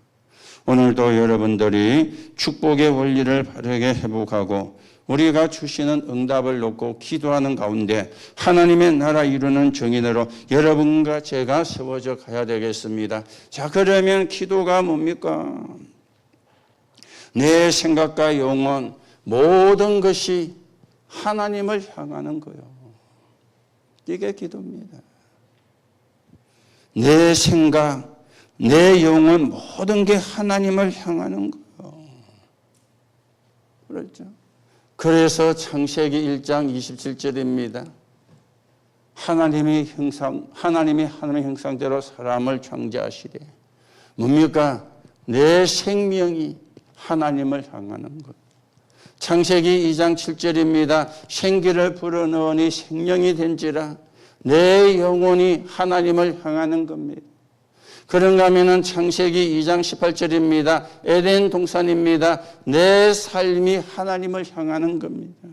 Speaker 1: 오늘도 여러분들이 축복의 원리를 바르게 회복하고 우리가 주시는 응답을 놓고 기도하는 가운데 하나님의 나라 이루는 정인으로 여러분과 제가 세워져 가야 되겠습니다. 자, 그러면 기도가 뭡니까? 내 생각과 영혼 모든 것이 하나님을 향하는 거예요. 이게 기도입니다. 내 생각, 내 영혼 모든 게 하나님을 향하는 거예요. 그렇죠? 그래서 창세기 1장 27절입니다. 하나님의 하나님의 형상대로 사람을 창조하시되 뭡니까? 내 생명이 하나님을 향하는 것. 창세기 2장 7절입니다. 생기를 불어넣으니 생명이 된지라. 내 영혼이 하나님을 향하는 겁니다. 그런가 하면은 창세기 2장 18절입니다. 에덴 동산입니다. 내 삶이 하나님을 향하는 겁니다.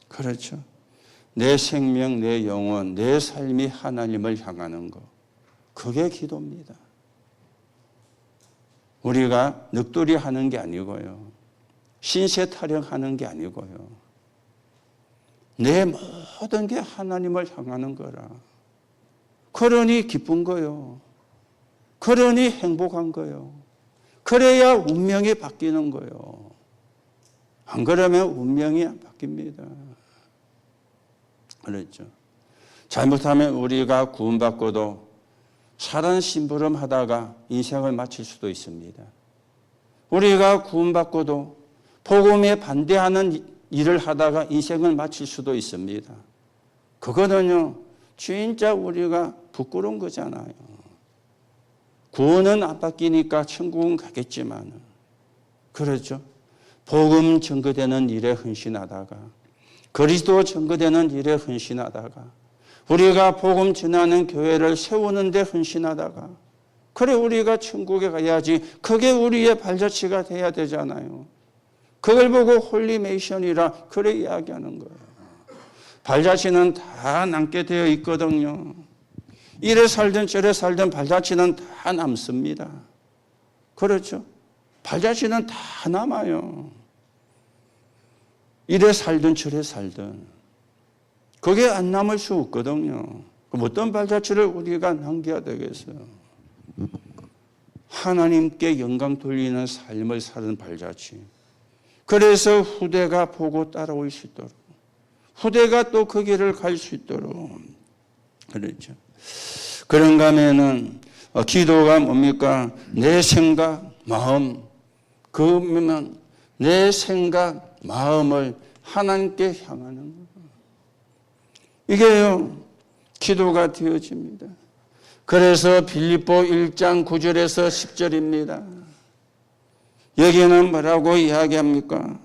Speaker 1: 그렇죠. 내 생명, 내 영혼, 내 삶이 하나님을 향하는 것. 그게 기도입니다. 우리가 넋두리 하는 게 아니고요. 신세 타령하는 게 아니고요. 내 모든 게 하나님을 향하는 거라. 그러니 기쁜 거요. 그러니 행복한 거요. 그래야 운명이 바뀌는 거요. 안 그러면 운명이 안 바뀝니다. 그렇죠. 잘못하면 우리가 구원받고도 사랑 심부름 하다가 인생을 마칠 수도 있습니다. 우리가 구원받고도 복음에 반대하는 일을 하다가 인생을 마칠 수도 있습니다. 그거는요, 진짜 우리가 부끄러운 거잖아요. 구원은 안 바뀌니까 천국은 가겠지만, 그렇죠. 복음 증거되는 일에 헌신하다가, 그리스도 증거되는 일에 헌신하다가, 우리가 복음 전하는 교회를 세우는 데 헌신하다가, 그래 우리가 천국에 가야지. 그게 우리의 발자취가 돼야 되잖아요. 그걸 보고 홀리메이션이라 그래 이야기하는 거예요. 발자취는 다 남게 되어 있거든요. 이래 살든 저래 살든 발자취는 다 남습니다. 그렇죠? 발자취는 다 남아요. 이래 살든 저래 살든. 그게 안 남을 수 없거든요. 어떤 발자취를 우리가 남겨야 되겠어요? 하나님께 영광 돌리는 삶을 사는 발자취. 그래서 후대가 보고 따라올 수 있도록, 후대가 또 그 길을 갈 수 있도록. 그렇죠. 그런가 하면은 기도가 뭡니까? 내 생각, 마음. 그러면 내 생각, 마음을 하나님께 향하는 거예요. 이게요, 기도가 되어집니다. 그래서 빌립보 1장 9절에서 10절입니다. 여기는 뭐라고 이야기합니까?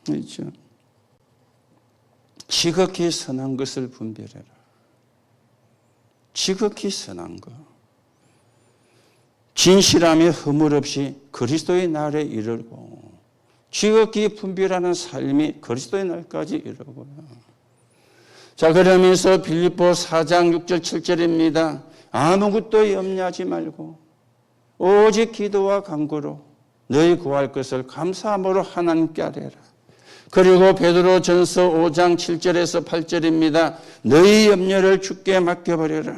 Speaker 1: 그렇죠. 지극히 선한 것을 분별해라. 지극히 선한 것. 진실함에 허물 없이 그리스도의 날에 이르고, 지극히 분별하는 삶이 그리스도의 날까지 이르고요. 자, 그러면서 빌립보 4장 6절 7절입니다. 아무것도 염려하지 말고 오직 기도와 간구로 너희 구할 것을 감사함으로 하나님께 아뢰라. 그리고 베드로전서 5장 7절에서 8절입니다. 너희 염려를 주께 맡겨버려라.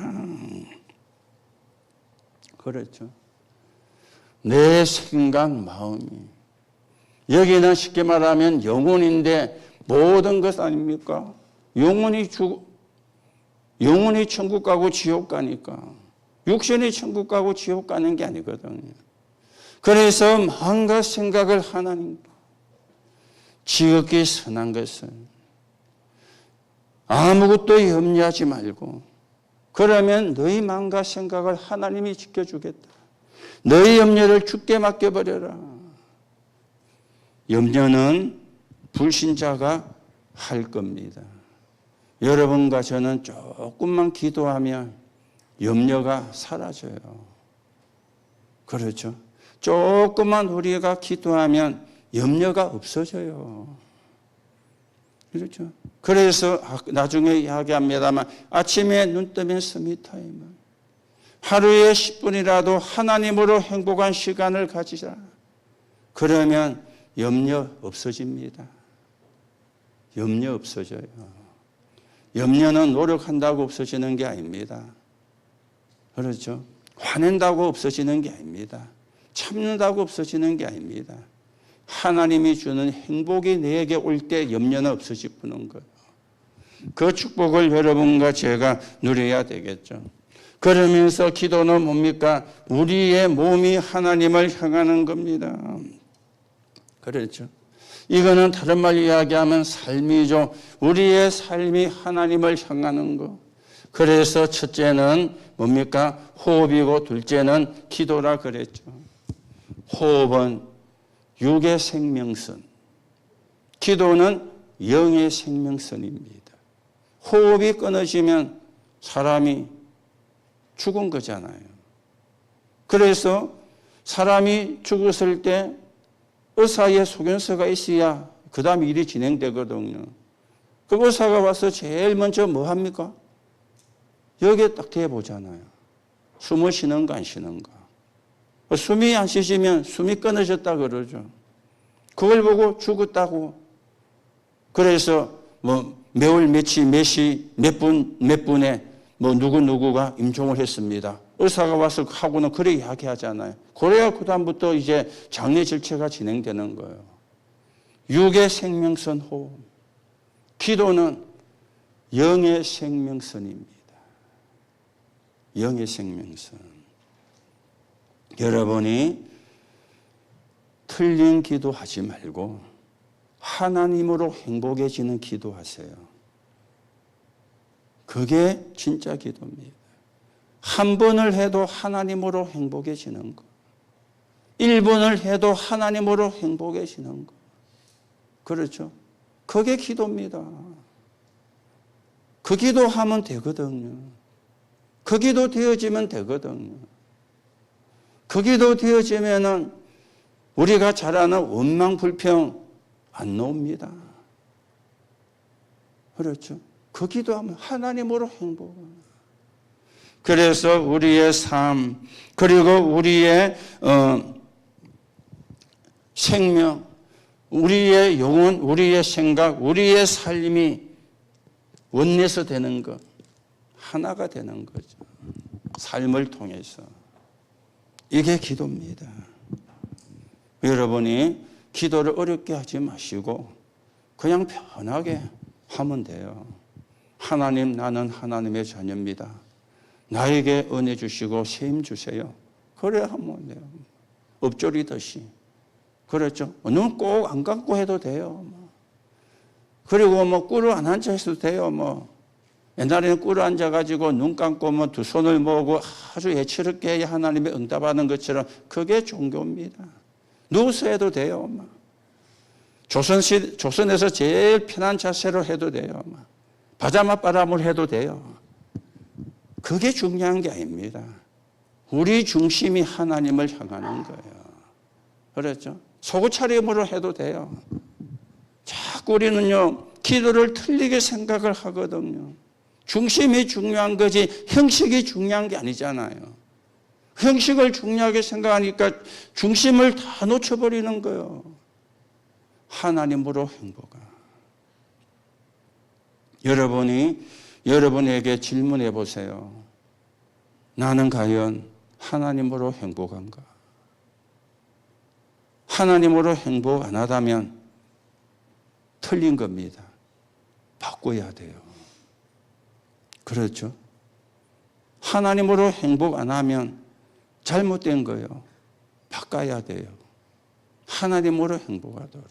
Speaker 1: 그렇죠. 내 생각, 마음이. 여기는 쉽게 말하면 영혼인데 모든 것 아닙니까? 영혼이 천국 가고 지옥 가니까. 육신이 천국 가고 지옥 가는 게 아니거든요. 그래서 마음과 생각을 하나님, 지극히 선한 것을 아무것도 염려하지 말고, 그러면 너희 마음과 생각을 하나님이 지켜주겠다. 너희 염려를 주께 맡겨버려라. 염려는 불신자가 할 겁니다. 여러분과 저는 조금만 기도하면 염려가 사라져요. 그렇죠? 조금만 우리가 기도하면 염려가 없어져요. 그렇죠? 그래서 나중에 이야기합니다만 아침에 눈 뜨면 스미타임을 하루에 10분이라도 하나님으로 행복한 시간을 가지자. 그러면 염려 없어집니다. 염려 없어져요. 염려는 노력한다고 없어지는 게 아닙니다. 그렇죠? 화낸다고 없어지는 게 아닙니다. 참는다고 없어지는 게 아닙니다. 하나님이 주는 행복이 내게 올 때 염려는 없어지는 거예요. 그 축복을 여러분과 제가 누려야 되겠죠. 그러면서 기도는 뭡니까? 우리의 몸이 하나님을 향하는 겁니다. 그렇죠. 이거는 다른 말 이야기하면 삶이죠. 우리의 삶이 하나님을 향하는 것. 그래서 첫째는 뭡니까? 호흡이고 둘째는 기도라 그랬죠. 호흡은 육의 생명선, 기도는 영의 생명선입니다. 호흡이 끊어지면 사람이 죽은 거잖아요. 그래서 사람이 죽었을 때 의사의 소견서가 있어야 그 다음 일이 진행되거든요. 그 의사가 와서 제일 먼저 뭐 합니까? 여기에 딱 대보잖아요. 숨을 쉬는가 안 쉬는가. 숨이 안 쉬시면 숨이 끊어졌다 그러죠. 그걸 보고 죽었다고. 그래서 뭐 매월 며칠 몇 시 몇 분에 뭐 누구가 임종을 했습니다. 의사가 와서 하고는 그래 이야기하잖아요. 그래야 그 다음부터 이제 장례 절차가 진행되는 거예요. 육의 생명선 호흡, 기도는 영의 생명선입니다. 영의 생명선. 여러분이 틀린 기도하지 말고 하나님으로 행복해지는 기도하세요. 그게 진짜 기도입니다. 한 번을 해도 하나님으로 행복해지는 것. 1분을 해도 하나님으로 행복해지는 것. 그렇죠? 그게 기도입니다. 그 기도하면 되거든요. 그 기도 되어지면 되거든요. 그 기도 되어지면은 우리가 잘 아는 원망, 불평 안 나옵니다. 그렇죠? 그 기도하면 하나님으로 행복합니다. 그래서 우리의 삶, 그리고 우리의 생명, 우리의 영혼, 우리의 생각, 우리의 삶이 원내서 되는 것, 하나가 되는 거죠. 삶을 통해서. 이게 기도입니다. 여러분이 기도를 어렵게 하지 마시고 그냥 편하게 하면 돼요. 하나님, 나는 하나님의 자녀입니다. 나에게 은혜 주시고 세임 주세요. 그래 하면 돼요. 엎조리듯이. 그렇죠? 눈 꼭 안 감고 해도 돼요. 그리고 뭐 꿇어 안 앉아 있어도 돼요. 뭐 옛날에는 꿇어 앉아가지고 눈 감고 뭐 두 손을 모으고 아주 애처롭게 하나님의 응답하는 것처럼 그게 종교입니다. 누워서 해도 돼요. 조선에서 제일 편한 자세로 해도 돼요. 바자마 바람을 해도 돼요. 그게 중요한 게 아닙니다. 우리 중심이 하나님을 향하는 거예요. 그렇죠? 속옷 차림으로 해도 돼요. 자꾸 우리는요, 기도를 틀리게 생각을 하거든요. 중심이 중요한 거지 형식이 중요한 게 아니잖아요. 형식을 중요하게 생각하니까 중심을 다 놓쳐버리는 거예요. 하나님으로 행복하. 여러분에게 질문해 보세요. 나는 과연 하나님으로 행복한가? 하나님으로 행복 안 하다면 틀린 겁니다. 바꿔야 돼요. 그렇죠? 하나님으로 행복 안 하면 잘못된 거예요. 바꿔야 돼요. 하나님으로 행복하도록.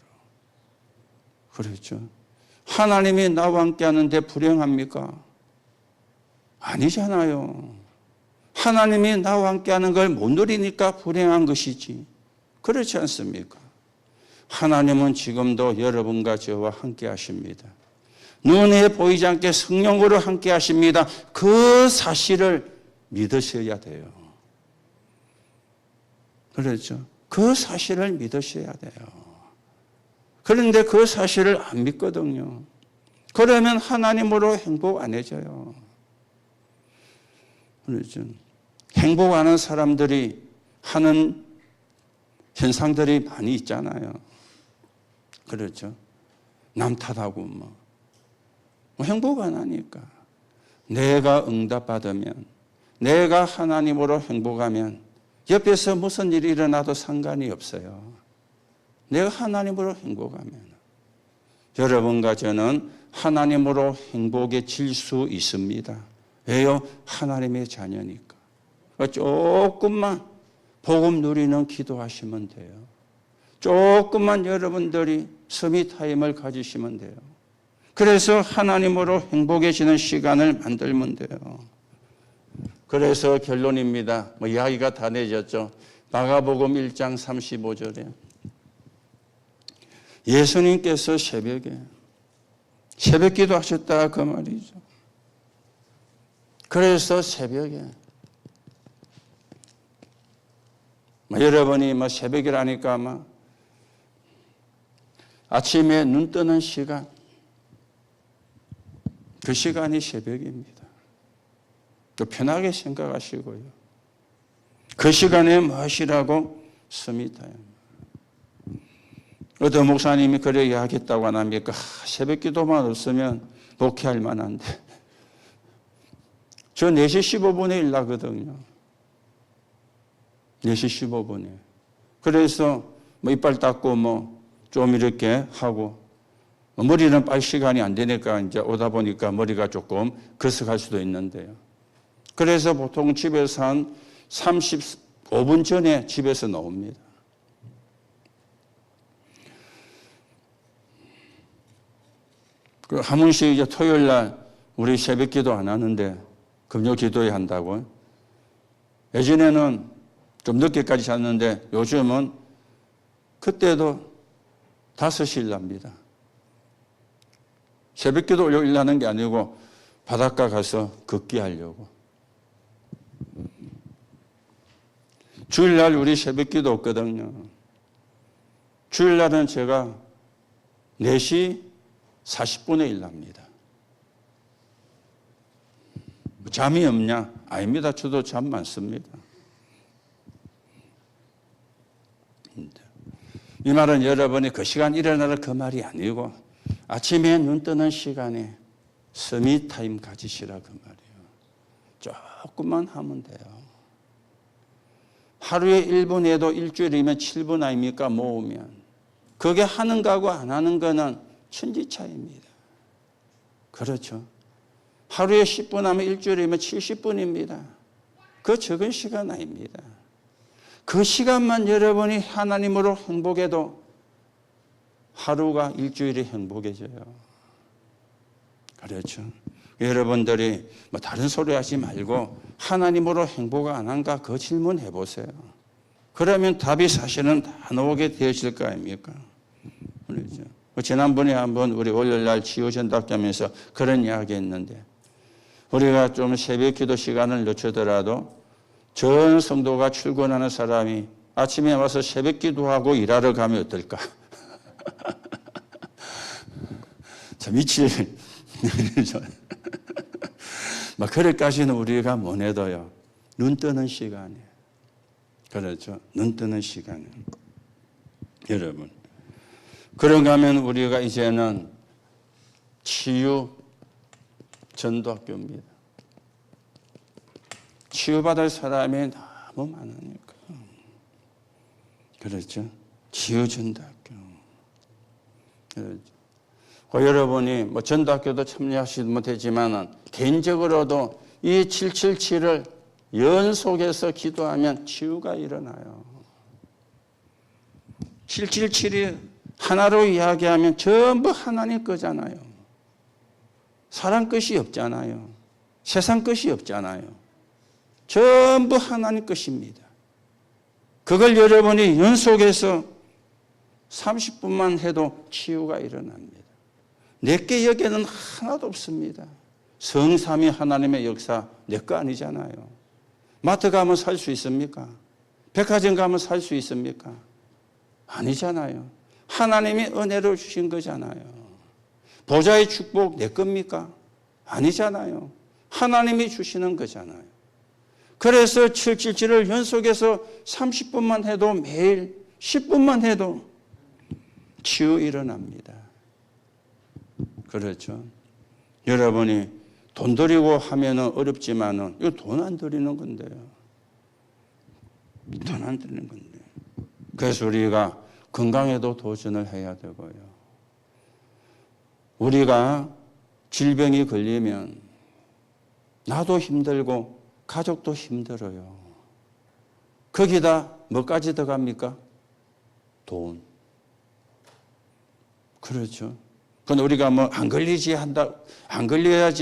Speaker 1: 그렇죠? 하나님이 나와 함께 하는데 불행합니까? 아니잖아요. 하나님이 나와 함께 하는 걸 못 누리니까 불행한 것이지. 그렇지 않습니까? 하나님은 지금도 여러분과 저와 함께 하십니다. 눈에 보이지 않게 성령으로 함께 하십니다. 그 사실을 믿으셔야 돼요. 그렇죠? 그 사실을 믿으셔야 돼요. 그런데 그 사실을 안 믿거든요. 그러면 하나님으로 행복 안 해져요. 그렇죠? 행복하는 사람들이 하는 현상들이 많이 있잖아요. 그렇죠? 남 탓하고 뭐 행복 안 하니까. 내가 응답받으면, 내가 하나님으로 행복하면 옆에서 무슨 일이 일어나도 상관이 없어요. 내가 하나님으로 행복하면. 여러분과 저는 하나님으로 행복해질 수 있습니다. 왜요? 하나님의 자녀니까. 조금만 복음 누리는 기도하시면 돼요. 조금만 여러분들이 서밋 타임을 가지시면 돼요. 그래서 하나님으로 행복해지는 시간을 만들면 돼요. 그래서 결론입니다. 이야기가 다 내졌죠. 마가복음 1장 35절에 예수님께서 새벽에 새벽 기도하셨다 그 말이죠. 그래서 새벽에 여러분이 새벽이라니까 아침에 눈 뜨는 시간, 그 시간이 새벽입니다. 또 편하게 생각하시고요. 그 시간에 무엇이라고 씁니다. 어떤 목사님이 그래 이야기했다고 안 합니까? 새벽 기도만 없으면 목회할 만한데. 저 4시 15분에 일나거든요. 4시 15분에. 그래서 이빨 닦고 좀 이렇게 하고 머리는 빨 시간이 안 되니까 이제 오다 보니까 머리가 조금 거석할 수도 있는데요. 그래서 보통 집에서 한 35분 전에 집에서 나옵니다. 한 번씩 이제 토요일 날 우리 새벽 기도 안 하는데 금요 기도에 한다고. 예전에는 좀 늦게까지 잤는데 요즘은 그때도 5시 일납니다. 새벽 기도 일나는 게 아니고 바닷가 가서 걷기 하려고. 주일날 우리 새벽 기도 없거든요. 주일날은 제가 4시 40분에 일납니다. 잠이 없냐? 아닙니다. 저도 잠 많습니다. 이 말은 여러분이 그 시간 일어나라 그 말이 아니고 아침에 눈 뜨는 시간에 서밋 타임 가지시라 그 말이에요. 조금만 하면 돼요. 하루에 1분 해도 일주일이면 7분 아닙니까? 모으면. 그게 하는 거하고 안 하는 거는 천지 차이입니다. 그렇죠. 하루에 10분 하면 일주일이면 70분입니다. 그 적은 시간 아닙니다. 그 시간만 여러분이 하나님으로 행복해도 하루가 일주일이 행복해져요. 그렇죠. 여러분들이 다른 소리 하지 말고 하나님으로 행복 안 한가 그 질문 해보세요. 그러면 답이 사실은 다 나오게 되어질 거 아닙니까? 그렇죠. 지난번에 한번 우리 월요일날 치유전답하면서 그런 이야기 했는데 우리가 좀 새벽 기도 시간을 늦추더라도 전 성도가 출근하는 사람이 아침에 와서 새벽 기도하고 일하러 가면 어떨까? 참 미칠. 막 그럴까지는 우리가 못해도요. 눈 뜨는 시간에. 그렇죠. 눈 뜨는 시간에. 여러분. 그런가 하면 우리가 이제는 치유 전도학교입니다. 치유받을 사람이 너무 많으니까. 그렇죠. 치유 전도학교. 그렇죠. 여러분이 전도학교도 참여하시면 되지만 개인적으로도 이 777을 연속해서 기도하면 치유가 일어나요. 777이 하나로 이야기하면 전부 하나님 거잖아요. 사람 것이 없잖아요. 세상 것이 없잖아요. 전부 하나님 것입니다. 그걸 여러분이 연속해서 30분만 해도 치유가 일어납니다. 내게 여기에는 하나도 없습니다. 성삼위 하나님의 역사 내 거 아니잖아요. 마트 가면 살 수 있습니까? 백화점 가면 살 수 있습니까? 아니잖아요. 하나님이 은혜로 주신 거잖아요. 보좌의 축복 내 겁니까? 아니잖아요. 하나님이 주시는 거잖아요. 그래서 777을 연속해서 30분만 해도 매일 10분만 해도 치유 일어납니다. 그렇죠. 여러분이 돈 들이고 하면은 어렵지만은 이거 돈 안 들이는 건데요. 돈 안 들이는 건데. 그래서 우리가 건강에도 도전을 해야 되고요. 우리가 질병이 걸리면 나도 힘들고 가족도 힘들어요. 거기다 뭐까지 들어갑니까? 돈. 그렇죠. 그건 우리가 안 걸려야지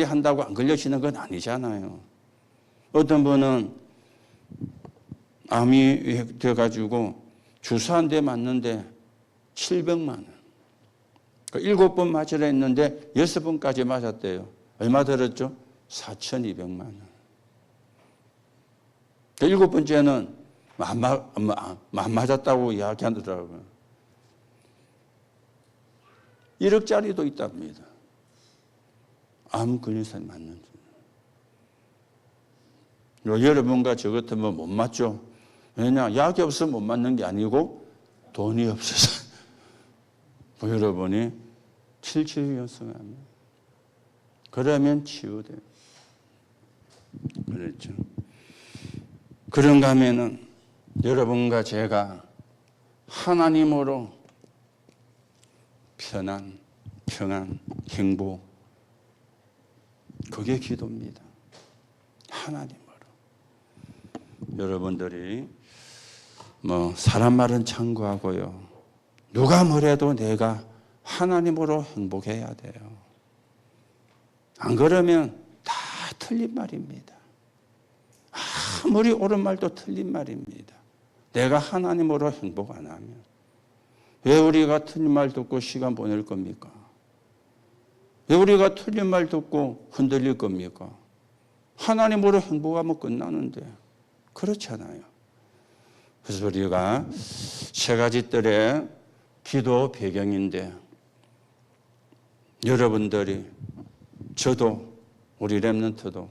Speaker 1: 한다고 안 걸려지는 건 아니잖아요. 어떤 분은 암이 돼가지고 주사 한 대 맞는데 700만 원. 7번 맞으라 했는데 6번까지 맞았대요. 얼마 들었죠? 4,200만 원. 7번째는 안 맞았다고 이야기하더라고요. 1억짜리도 있답니다. 암 걸린 사람이 맞는지. 여러분과 저 같으면 못 맞죠? 왜냐? 약이 없으면 못 맞는 게 아니고 돈이 없어서. 여러분이 77연승하면 그러면 치유돼요. 그렇죠. 그런가 하면은 여러분과 제가 하나님으로 평안, 행복, 그게 기도입니다. 하나님으로. 여러분들이 사람 말은 참고하고요. 누가 뭐래도 내가 하나님으로 행복해야 돼요. 안 그러면 다 틀린 말입니다. 아무리 옳은 말도 틀린 말입니다. 내가 하나님으로 행복 안 하면 왜 우리가 틀린 말 듣고 시간 보낼 겁니까? 왜 우리가 틀린 말 듣고 흔들릴 겁니까? 하나님으로 행복하면 끝나는데 그렇잖아요. 그래서 우리가 세 가지 뜰의 기도 배경인데 여러분들이 저도 우리 렘넌트도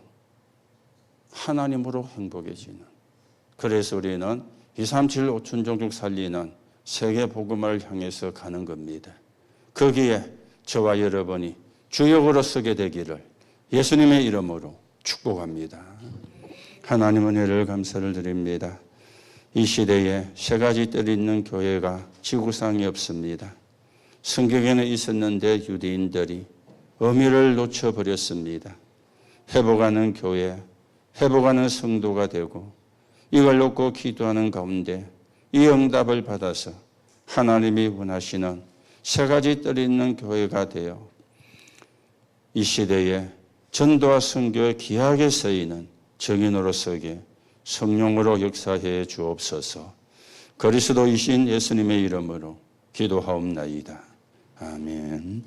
Speaker 1: 하나님으로 행복해지는, 그래서 우리는 237 5천 종족 살리는 세계 복음을 향해서 가는 겁니다. 거기에 저와 여러분이 주역으로 서게 되기를 예수님의 이름으로 축복합니다. 하나님 은혜를 감사를 드립니다. 이 시대에 세 가지 뜰이 있는 교회가 지구상에 없습니다. 성경에는 있었는데 유대인들이 의미를 놓쳐버렸습니다. 회복하는 교회, 회복하는 성도가 되고 이걸 놓고 기도하는 가운데 이 응답을 받아서 하나님이 원하시는 세 가지 뜰이 있는 교회가 되어 이 시대에 전도와 선교에 귀하게 쓰이는 증인으로 서게 성령으로 역사해 주옵소서. 그리스도이신 예수님의 이름으로 기도하옵나이다. 아멘.